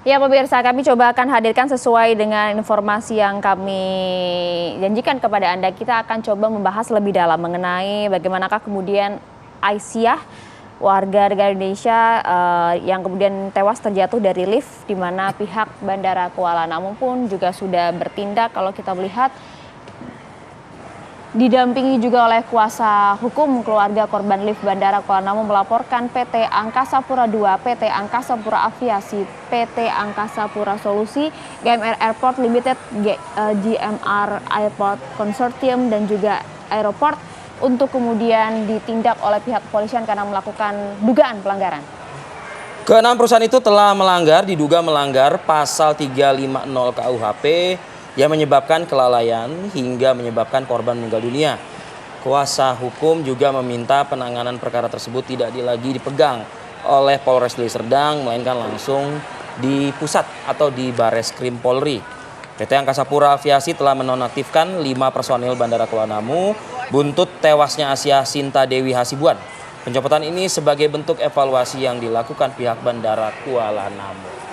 Ya pemirsa, kami coba akan hadirkan sesuai dengan informasi yang kami janjikan kepada Anda. Kita akan coba membahas lebih dalam mengenai bagaimanakah kemudian Aisyah, warga negara Indonesia yang kemudian tewas terjatuh dari lift, di mana pihak Bandara Kuala Namu pun juga sudah bertindak. Kalau kita melihat didampingi juga oleh kuasa hukum keluarga korban lift Bandara Kuala Namu melaporkan PT Angkasa Pura II, PT Angkasa Pura Aviasi, PT Angkasa Pura Solusi, GMR Airport Limited, GMR Airport Consortium, dan juga Aeroport untuk kemudian ditindak oleh pihak kepolisian karena melakukan dugaan pelanggaran. Keenam perusahaan itu telah diduga melanggar pasal 350 KUHP yang menyebabkan kelalaian hingga menyebabkan korban meninggal dunia. Kuasa hukum juga meminta penanganan perkara tersebut tidak lagi dipegang oleh Polres Deli Serdang, melainkan langsung di pusat atau di Bareskrim Polri. PT Angkasa Pura Aviasi telah menonaktifkan 5 personil Bandara Kuala Namu buntut tewasnya Aisyah Sinta Dewi Hasibuan. Pencopotan ini sebagai bentuk evaluasi yang dilakukan pihak Bandara Kuala Namu.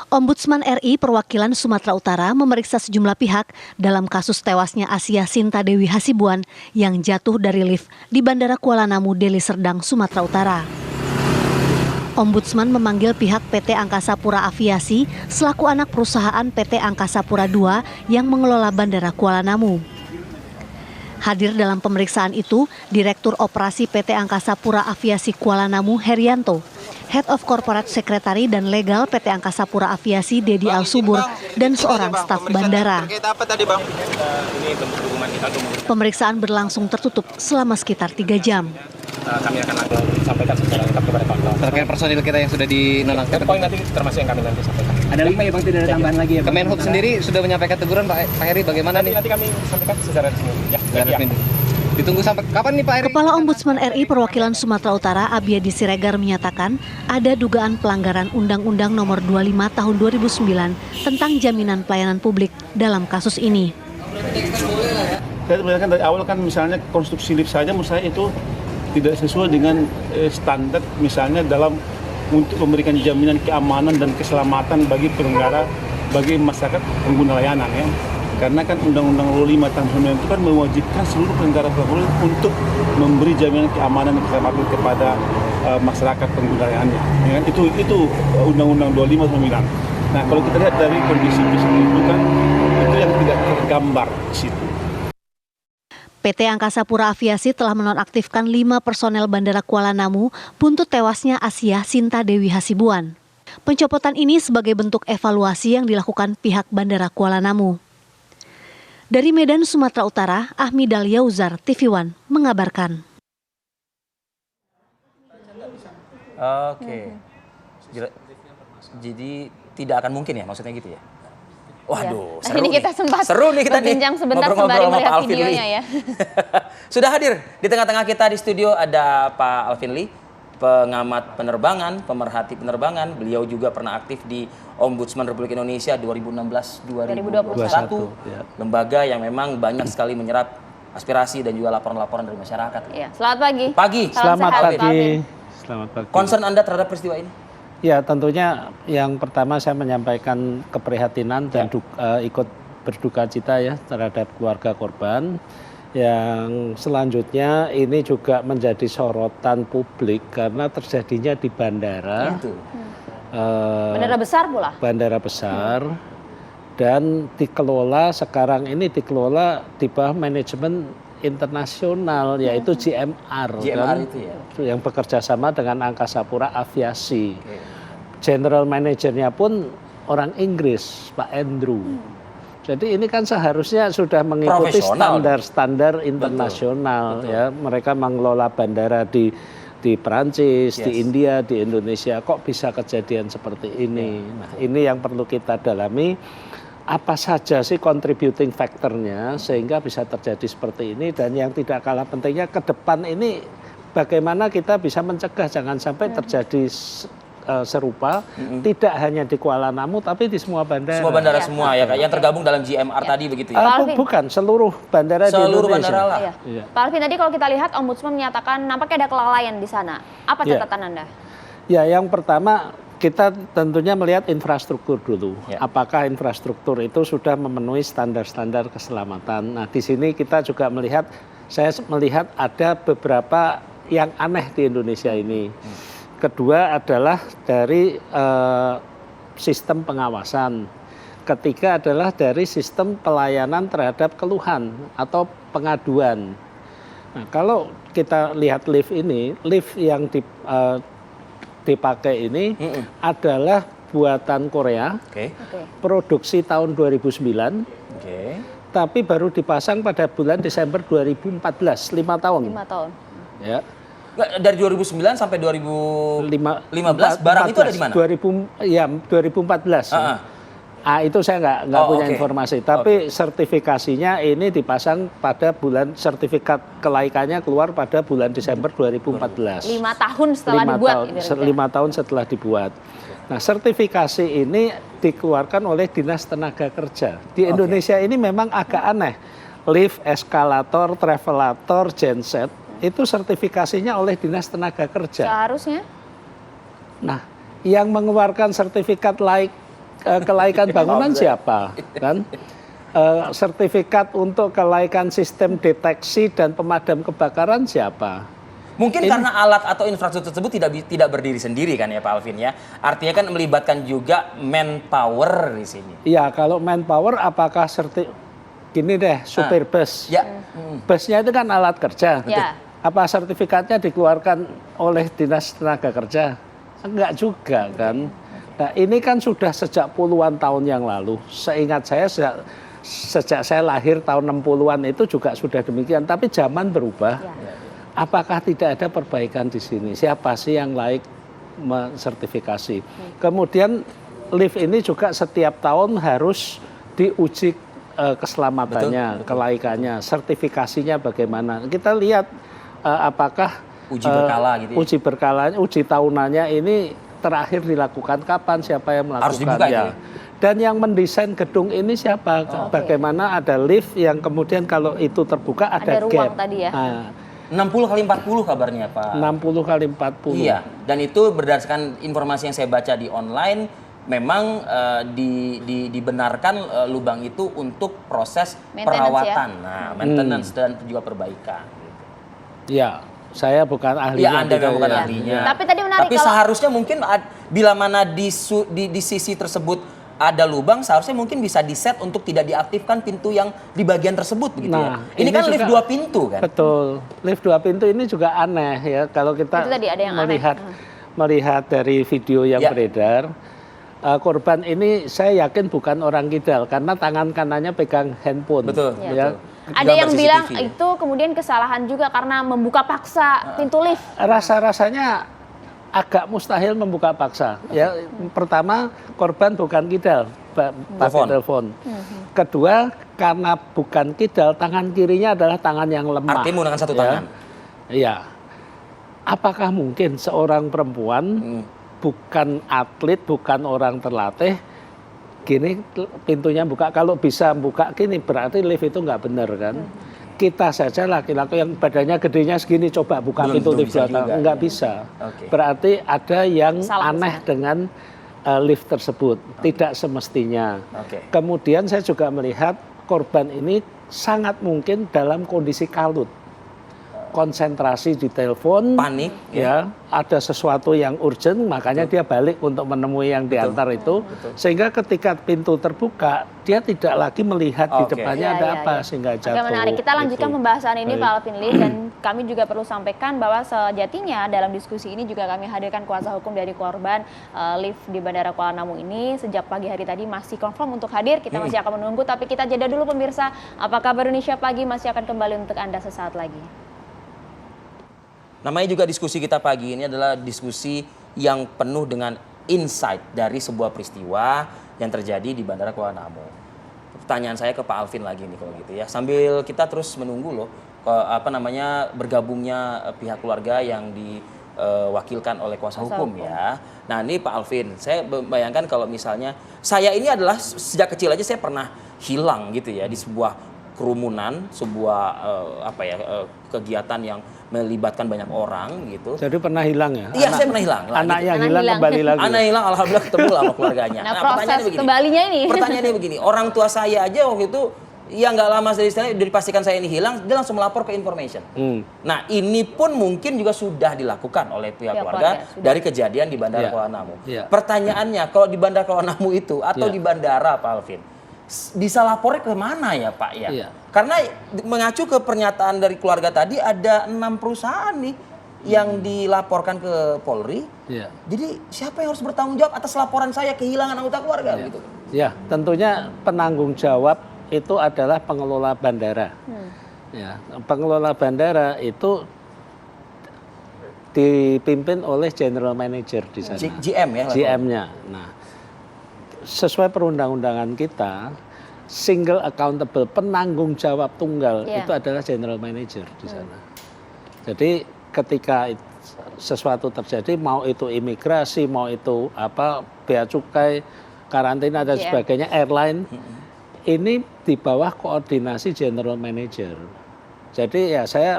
Ombudsman RI perwakilan Sumatera Utara memeriksa sejumlah pihak dalam kasus tewasnya Aisyah Sinta Dewi Hasibuan yang jatuh dari lift di Bandara Kuala Namu, Deli Serdang, Sumatera Utara. Ombudsman memanggil pihak PT Angkasa Pura Aviasi selaku anak perusahaan PT Angkasa Pura II yang mengelola Bandara Kuala Namu. Hadir dalam pemeriksaan itu, Direktur Operasi PT Angkasa Pura Aviasi Kuala Namu Herianto, Head of Corporate Secretary dan Legal PT Angkasa Pura Aviasi Dedi Al-Subur, dan seorang staf bandara. Pemeriksaan berlangsung tertutup selama sekitar 3 jam. Kami akan sampaikan secara lengkap kepada Pak Bang. Terkait personil kita yang sudah dinonaktifkan. Itu poin nanti termasuk yang kami nanti sampaikan. Ada 5 ya Bang, tidak ada tambahan lagi ya Bang? Kemenhub sendiri sudah menyampaikan teguran Pak Heri, bagaimana nih? Nanti kami sampaikan secara resmi. Ya. Ditunggu sampai kapan nih Pak Heri? Kepala Ombudsman RI perwakilan Sumatera Utara Abiyadi Siregar menyatakan ada dugaan pelanggaran Undang-Undang Nomor 25 Tahun 2009 tentang jaminan pelayanan publik dalam kasus ini. Saya melihatkan dari awal kan misalnya konstruksi lift saja menurut saya itu tidak sesuai dengan standar misalnya dalam untuk memberikan jaminan keamanan dan keselamatan bagi pengendara, bagi masyarakat pengguna layanan ya. Karena kan Undang-Undang 25 tahun 2009 itu kan mewajibkan seluruh pengendara untuk memberi jaminan keamanan dan keselamatan kepada masyarakat pengguna layanannya. Ya, itu Undang-Undang 25 tahun 2009. Nah kalau kita lihat dari kondisi itu kan itu yang tidak tergambar di situ. PT Angkasa Pura Aviasi telah menonaktifkan 5 personel Bandara Kuala Namu buntut tewasnya Aisyah Sinta Dewi Hasibuan. Pencopotan ini sebagai bentuk evaluasi yang dilakukan pihak Bandara Kuala Namu. Dari Medan, Sumatera Utara, Ahmidal Yauzar, TV One, mengabarkan. Oke. Jadi tidak akan mungkin ya, maksudnya gitu ya? Waduh, ya. Seru ini kita sempat seru nih kita berbincang sebentar sembari melihat videonya ya. Sudah hadir di tengah-tengah kita di studio ada Pak Alvin Lee, pengamat penerbangan, pemerhati penerbangan. Beliau juga pernah aktif di Ombudsman Republik Indonesia 2016-2021, ya. Lembaga yang memang banyak sekali menyerap aspirasi dan juga laporan-laporan dari masyarakat. Ya. Selamat pagi. Selamat pagi. Selamat pagi. Concern Anda terhadap peristiwa ini? Ya, tentunya yang pertama saya menyampaikan keprihatinan dan ikut berduka cita ya terhadap keluarga korban. Yang selanjutnya ini juga menjadi sorotan publik karena terjadinya di bandara. Bandara besar pula. Bandara besar dan sekarang ini dikelola di bawah manajemen internasional yaitu GMR kan, itu ya? yang bekerja sama dengan Angkasa Pura Aviasi. General manajernya pun orang Inggris, Pak Andrew. Jadi ini kan seharusnya sudah mengikuti standar-standar internasional. Betul. Ya. Mereka mengelola bandara di di Perancis, Yes. di India, di Indonesia, kok bisa kejadian seperti ini. Nah, ini yang perlu kita dalami, apa saja sih contributing factornya sehingga bisa terjadi seperti ini, dan yang tidak kalah pentingnya ke depan ini bagaimana kita bisa mencegah jangan sampai terjadi serupa, tidak hanya di Kuala Namu tapi di semua bandara. Semua bandara semua ya Kak, yang tergabung dalam GMR tadi begitu ya? Pak Alvin. Bukan, seluruh bandara di Seluruh Indonesia. bandara lah. Iya. Iya. Pak Alvin, tadi kalau kita lihat Ombudsman menyatakan nampaknya ada kelalaian di sana. Apa Iya. catatan Anda? Ya, yang pertama kita tentunya melihat infrastruktur dulu. Ya. Apakah infrastruktur itu sudah memenuhi standar-standar keselamatan. Nah, di sini kita juga melihat, saya melihat ada beberapa yang aneh di Indonesia ini. Kedua adalah dari sistem pengawasan. Ketiga adalah dari sistem pelayanan terhadap keluhan atau pengaduan. Nah, kalau kita lihat lift ini, lift yang dipakai ini adalah buatan Korea, Oke. Oke. produksi tahun 2009, Oke. tapi baru dipasang pada bulan Desember 2014, 5 tahun. 5 tahun. Ya. Nggak, dari 2009 sampai 2015 barang itu ada di mana? 2014. Itu saya nggak punya oke. informasi. Tapi sertifikasinya ini dipasang pada bulan, sertifikat kelaikannya keluar pada bulan Desember 2014. 5 tahun setelah dibuat. tahun, ibaratnya. 5 tahun setelah dibuat. Nah, sertifikasi ini dikeluarkan oleh Dinas Tenaga Kerja. Di Indonesia ini memang agak aneh. Lift, eskalator, travelator, genset itu sertifikasinya oleh Dinas Tenaga Kerja. Seharusnya Nah, yang mengeluarkan sertifikat kelaikan bangunan siapa? Kan? Sertifikat untuk kelaikan sistem deteksi dan pemadam kebakaran siapa? Mungkin karena alat atau infrastruktur tersebut tidak berdiri sendiri kan ya Pak Alvin ya. Artinya kan melibatkan juga manpower di sini. Iya, kalau manpower apakah gini deh, supir bus. Ya. Busnya itu kan alat kerja. Ya. Apa sertifikatnya dikeluarkan oleh Dinas Tenaga Kerja? Enggak juga kan. Nah, ini kan sudah sejak puluhan tahun yang lalu. Seingat saya sejak saya lahir tahun 60-an itu juga sudah demikian. Tapi zaman berubah. Ya. Apakah tidak ada perbaikan di sini? Siapa sih yang layak mensertifikasi? Kemudian lift ini juga setiap tahun harus diuji keselamatannya, kelaikannya, sertifikasinya bagaimana. Kita lihat apakah Uji berkala gitu ya? Uji berkalanya, uji tahunannya ini terakhir dilakukan kapan, siapa yang melakukannya. Harus dibuka itu ya? Dan yang mendesain gedung ini siapa? Bagaimana ada lift yang kemudian kalau itu terbuka ada ruang gap. tadi ya. Nah, 60 kali 40 kabarnya Pak. 60 kali 40. Iya, dan itu berdasarkan informasi yang saya baca di online, memang dibenarkan lubang itu untuk proses perawatan, maintenance dan juga perbaikan. Ya, saya bukan ahlinya. Ya, Anda gitu bukan ya. ahlinya. Tapi tadi menarik Tapi kalau- seharusnya mungkin bila mana di sisi tersebut ada lubang, seharusnya mungkin bisa di-set untuk tidak diaktifkan pintu yang di bagian tersebut begitu Nah, ya. Ini kan juga- lift 2 pintu kan. Betul. Lift 2 pintu ini juga aneh ya kalau kita Itu tadi ada yang melihat dari video yang Ya. beredar. Korban ini saya yakin bukan orang kidal karena tangan kanannya pegang handphone. Betul, Ya. betul. Ada Gambar yang bilang CCTV. itu kemudian kesalahan juga karena membuka paksa pintu lift. Rasa-rasanya agak mustahil membuka paksa. Ya, pertama korban bukan kidal, pakai telepon. Kedua, karena bukan kidal, tangan kirinya adalah tangan yang lemah. Artinya menggunakan satu Ya. tangan. Iya. Apakah mungkin seorang perempuan bukan atlet, bukan orang terlatih, gini pintunya buka, kalau bisa buka gini berarti lift itu nggak benar kan? Kita saja laki-laki yang badannya gedenya segini coba buka pintu Belum lift bisa belakang, juga, nggak ya. bisa. Oke. Berarti ada yang Salah aneh kesana. dengan lift tersebut, tidak semestinya. Oke. Kemudian saya juga melihat korban ini sangat mungkin dalam kondisi kalut, konsentrasi di telepon, Panik, ya, ada sesuatu yang urgent, makanya dia balik untuk menemui yang diantar itu, sehingga ketika pintu terbuka, dia tidak lagi melihat di Oke. depannya Iya, ada iya, apa iya. sehingga jatuh. Oke, menarik. Kita lanjutkan gitu. pembahasan ini Baik. Pak Alvin Lee, dan kami juga perlu sampaikan bahwa sejatinya dalam diskusi ini juga kami hadirkan kuasa hukum dari korban lift di Bandara Kuala Namu ini sejak pagi hari tadi masih confirm untuk hadir. Kita masih akan menunggu, tapi kita jeda dulu pemirsa. Apa kabar Indonesia Pagi masih akan kembali untuk Anda sesaat lagi. Namanya juga diskusi kita pagi ini adalah diskusi yang penuh dengan insight dari sebuah peristiwa yang terjadi di Bandara Kuala Namu. Pertanyaan saya ke Pak Alvin lagi nih kalau gitu ya. Sambil kita terus menunggu loh bergabungnya pihak keluarga yang diwakilkan oleh kuasa hukum ya. Nah, ini Pak Alvin, saya bayangkan kalau misalnya saya ini adalah sejak kecil aja saya pernah hilang gitu ya di sebuah kerumunan, sebuah kegiatan yang melibatkan banyak orang gitu. Jadi pernah hilang ya? Iya, saya pernah hilang. Anak yang hilang kembali lagi. Anak hilang, alhamdulillah ketemu lah sama keluarganya. Nah, proses kembalinya ini. Pertanyaannya begini, orang tua saya aja waktu itu ya nggak lama dari saya dipastikan saya ini hilang, dia langsung melapor ke information. Nah, ini pun mungkin juga sudah dilakukan oleh pihak keluarga dari kejadian di Bandara Kuala Namu. Pertanyaannya, kalau di Bandara Kuala Namu itu atau di bandara Pak Alvin, bisa lapornya ke mana ya Pak ya? Karena mengacu ke pernyataan dari keluarga tadi ada 6 perusahaan nih yang dilaporkan ke Polri. Jadi siapa yang harus bertanggung jawab atas laporan saya kehilangan anggota keluarga gitu? Ya, tentunya penanggung jawab itu adalah pengelola bandara. Ya, pengelola bandara itu dipimpin oleh general manager di sana. GM ya? GM-nya. Nah, sesuai perundang-undangan kita, single accountable, penanggung jawab tunggal itu adalah general manager di sana. Jadi ketika sesuatu terjadi, mau itu imigrasi, mau itu bea cukai, karantina dan sebagainya, airline, ini di bawah koordinasi general manager. Jadi saya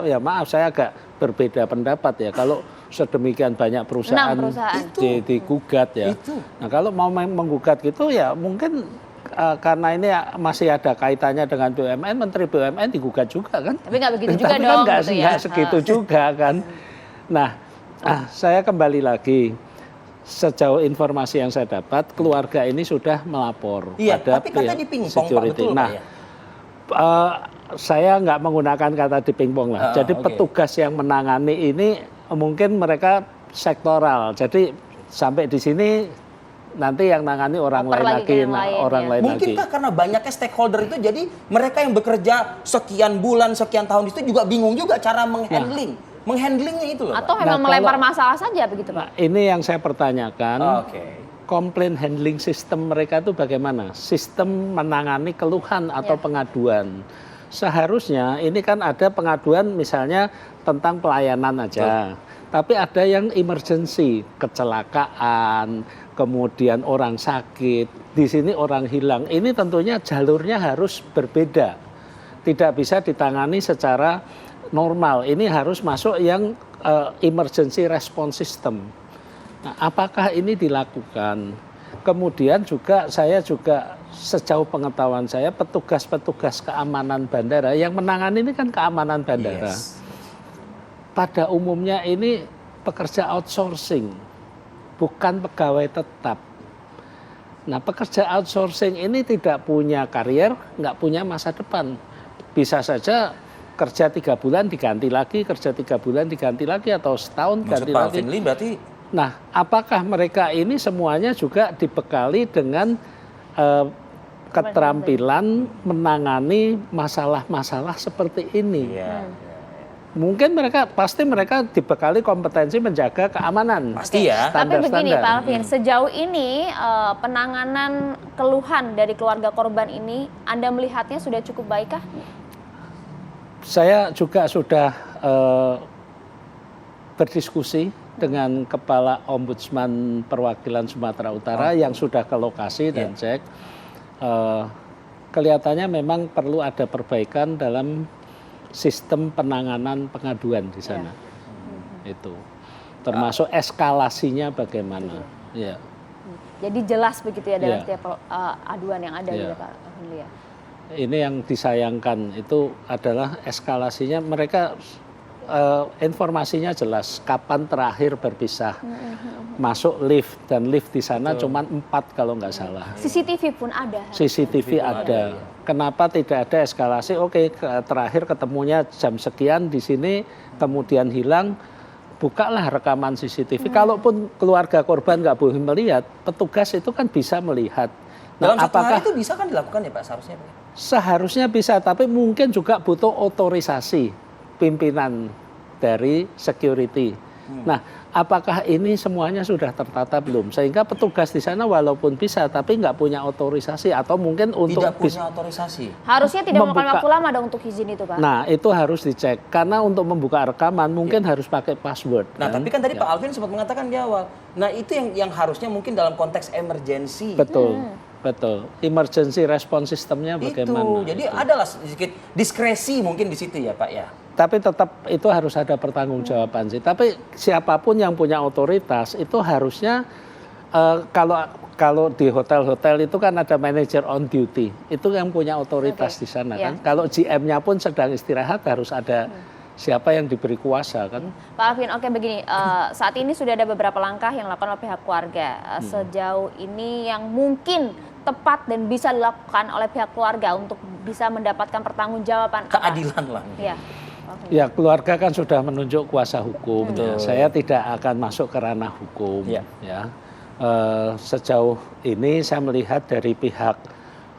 agak berbeda pendapat ya kalau sedemikian banyak perusahaan digugat ya. Nah, kalau mau menggugat gitu ya mungkin karena ini masih ada kaitannya dengan BUMN, Menteri BUMN digugat juga kan. Tapi nggak begitu juga tapi dong. Kan nggak segitu juga kan. Nah, saya kembali lagi. Sejauh informasi yang saya dapat, keluarga ini sudah melapor pada tapi katanya dipingpong, security. Pak, betul, nah, Pak, ya? Saya nggak menggunakan kata dipingpong lah. Jadi petugas yang menangani ini mungkin mereka sektoral. Jadi sampai di sini nanti yang nangani orang lain lagi, Mungkinkah karena banyaknya stakeholder itu jadi mereka yang bekerja sekian bulan, sekian tahun itu juga bingung juga cara menghandlingnya itu loh. Atau memang melempar masalah saja begitu Pak? Ini yang saya pertanyakan. Komplain handling sistem mereka itu bagaimana? Sistem menangani keluhan atau pengaduan. Seharusnya ini kan ada pengaduan misalnya tentang pelayanan aja. Tapi ada yang emergency, kecelakaan, kemudian orang sakit, di sini orang hilang. Ini tentunya jalurnya harus berbeda. Tidak bisa ditangani secara normal. Ini harus masuk yang emergency response system. Nah, apakah ini dilakukan? Kemudian juga saya juga sejauh pengetahuan saya petugas-petugas keamanan bandara yang menangani ini kan keamanan bandara. Pada umumnya ini pekerja outsourcing, bukan pegawai tetap. Nah, pekerja outsourcing ini tidak punya karier, nggak punya masa depan. Bisa saja kerja 3 bulan diganti lagi, kerja 3 bulan diganti lagi, atau setahun ganti lagi. Berarti nah, apakah mereka ini semuanya juga dibekali dengan keterampilan menangani masalah-masalah seperti ini? Mungkin pasti mereka dibekali kompetensi menjaga keamanan. Pasti ya. Tapi begini Pak Alvin, sejauh ini penanganan keluhan dari keluarga korban ini, Anda melihatnya sudah cukup baikkah? Saya juga sudah berdiskusi dengan Kepala Ombudsman Perwakilan Sumatera Utara yang sudah ke lokasi dan cek. Kelihatannya memang perlu ada perbaikan dalam sistem penanganan pengaduan di sana. Itu. Termasuk eskalasinya bagaimana. Jadi jelas begitu ya dalam setiap aduan yang ada gitu Pak Alvin. Ini yang disayangkan itu adalah eskalasinya, mereka informasinya jelas kapan terakhir berpisah, masuk lift, dan lift di sana cuma 4 kalau nggak salah. CCTV pun ada. CCTV ada. Kenapa tidak ada eskalasi? Oke, terakhir ketemunya jam sekian di sini, kemudian hilang, bukalah rekaman CCTV. Kalaupun keluarga korban nggak boleh melihat, petugas itu kan bisa melihat. Dalam satu hari itu bisa kan dilakukan ya Pak seharusnya? Seharusnya bisa, tapi mungkin juga butuh otorisasi pimpinan dari security. Nah, apakah ini semuanya sudah tertata belum? Sehingga petugas di sana walaupun bisa, tapi nggak punya otorisasi atau mungkin untuk Tidak punya otorisasi. Harusnya tidak memakan membuka- waktu lama dong untuk izin itu, Pak. Nah, itu harus dicek. Karena untuk membuka rekaman mungkin harus pakai password. Nah, tapi kan tadi Pak Alvin sempat mengatakan di awal. Nah, itu yang harusnya mungkin dalam konteks emergency. Betul, betul. Emergency response systemnya bagaimana? Itu. Jadi adalah sedikit diskresi mungkin di situ ya, Pak ya. Tapi tetap itu harus ada pertanggungjawaban sih. Tapi siapapun yang punya otoritas itu harusnya kalau di hotel-hotel itu kan ada manager on duty. Itu yang punya otoritas di sana kan. Kalau GM-nya pun sedang istirahat harus ada siapa yang diberi kuasa kan. Pak Alvin, oke begini, saat ini sudah ada beberapa langkah yang dilakukan oleh pihak keluarga. Sejauh ini yang mungkin tepat dan bisa dilakukan oleh pihak keluarga untuk bisa mendapatkan pertanggungjawaban Keadilan lah. Ya. Ya, keluarga kan sudah menunjuk kuasa hukum. Ya. Saya tidak akan masuk ke ranah hukum. Ya. Sejauh ini saya melihat dari pihak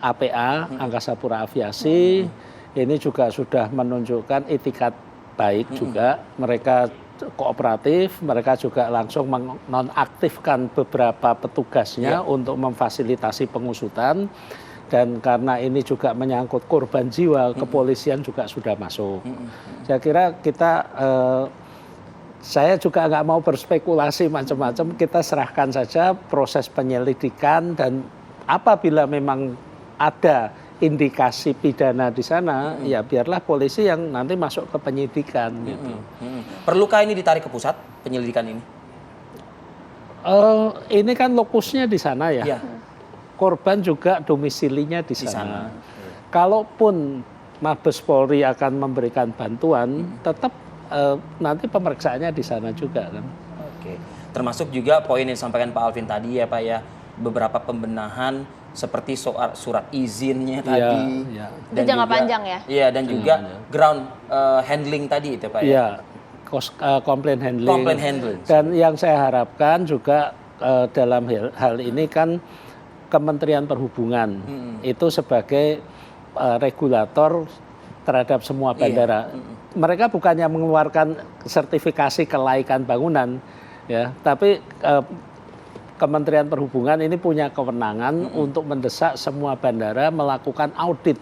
APA, Angkasa Pura Aviasi, ini juga sudah menunjukkan itikat baik juga. Mereka kooperatif, mereka juga langsung menonaktifkan beberapa petugasnya untuk memfasilitasi pengusutan. Dan karena ini juga menyangkut korban jiwa, kepolisian juga sudah masuk. Saya kira saya juga nggak mau berspekulasi macam-macam, kita serahkan saja proses penyelidikan dan apabila memang ada indikasi pidana di sana, ya biarlah polisi yang nanti masuk ke penyidikan. Gitu. Perlukah ini ditarik ke pusat penyelidikan ini? Ini kan lokusnya di sana ya. Ya. Korban juga domisilinya di sana. Kalaupun Mabes Polri akan memberikan bantuan, tetap nanti pemeriksaannya di sana juga kan. Oke. Termasuk juga poin yang disampaikan Pak Alvin tadi ya Pak ya, beberapa pembenahan seperti soal surat izinnya tadi. Ya. Itu jangka panjang ya? Iya, dan juga ground handling tadi itu Pak ya. Iya, complaint handling. Complaint handling. Dan yang saya harapkan juga dalam hal ini kan Kementerian Perhubungan itu sebagai regulator terhadap semua bandara. Mereka bukannya mengeluarkan sertifikasi kelaikan bangunan, ya, tapi Kementerian Perhubungan ini punya kewenangan untuk mendesak semua bandara melakukan audit,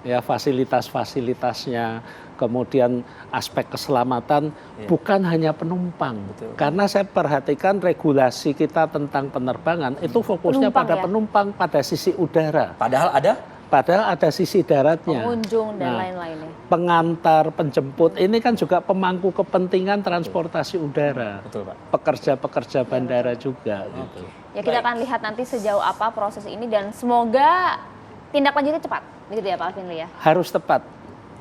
ya, fasilitas-fasilitasnya, kemudian aspek keselamatan, bukan hanya penumpang. Betul. Karena saya perhatikan regulasi kita tentang penerbangan itu fokusnya Penumpang, pada ya? penumpang, pada sisi udara. Padahal ada Sisi daratnya. Pengunjung dan Nah, lain-lainnya. pengantar, penjemput, ini kan juga pemangku kepentingan transportasi udara. Betul, Pak. Pekerja-pekerja bandara juga. Gitu. Ya kita akan lihat nanti sejauh apa proses ini dan semoga tindak lanjutnya cepat. Begitu ya Pak Alvin ya? Harus tepat.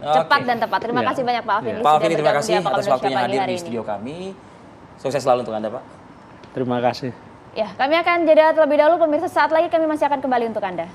Cepat dan tepat. Terima Ya. kasih banyak Pak Alvin. Pak Alvin, terima kasih bergabung di atas Apa waktunya Indonesia hadir Pagi di hari studio ini. kami. Sukses selalu untuk Anda, Pak. Terima kasih. Ya, kami akan jeda terlebih dahulu pemirsa, saat lagi kami masih akan kembali untuk Anda.